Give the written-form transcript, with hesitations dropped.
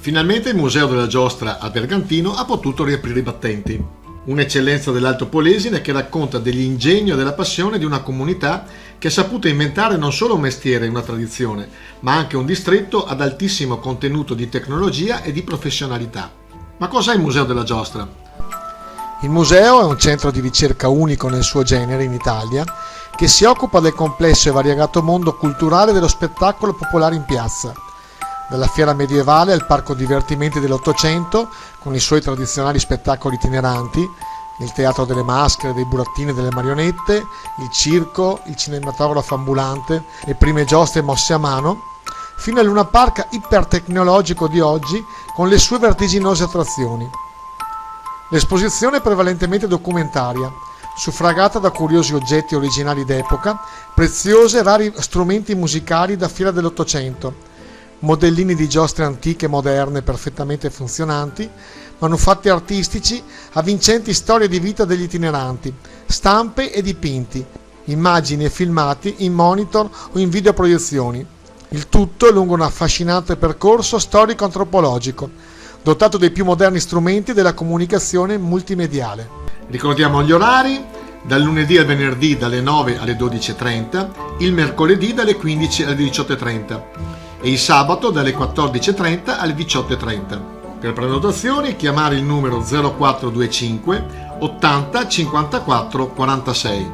Finalmente il Museo della Giostra a Bergantino ha potuto riaprire i battenti. Un'eccellenza dell'Alto Polesine che racconta dell'ingegno e della passione di una comunità che ha saputo inventare non solo un mestiere e una tradizione, ma anche un distretto ad altissimo contenuto di tecnologia e di professionalità. Ma cos'è il Museo della Giostra? Il museo è un centro di ricerca unico nel suo genere in Italia che si occupa del complesso e variegato mondo culturale dello spettacolo popolare in piazza, dalla fiera medievale al parco divertimenti dell'Ottocento con i suoi tradizionali spettacoli itineranti, il teatro delle maschere, dei burattini e delle marionette, il circo, il cinematografo ambulante, le prime giostre mosse a mano, fino al Luna Park ipertecnologico di oggi con le sue vertiginose attrazioni. L'esposizione è prevalentemente documentaria, suffragata da curiosi oggetti originali d'epoca, preziosi e rari strumenti musicali da fiera dell'Ottocento, modellini di giostre antiche e moderne perfettamente funzionanti, manufatti artistici, avvincenti storie di vita degli itineranti, stampe e dipinti, immagini e filmati in monitor o in videoproiezioni. Il tutto lungo un affascinante percorso storico-antropologico, dotato dei più moderni strumenti della comunicazione multimediale. Ricordiamo gli orari: dal lunedì al venerdì dalle 9 alle 12.30, il mercoledì dalle 15 alle 18.30 e il sabato dalle 14.30 alle 18.30. Per prenotazioni chiamare il numero 0425 80 54 46.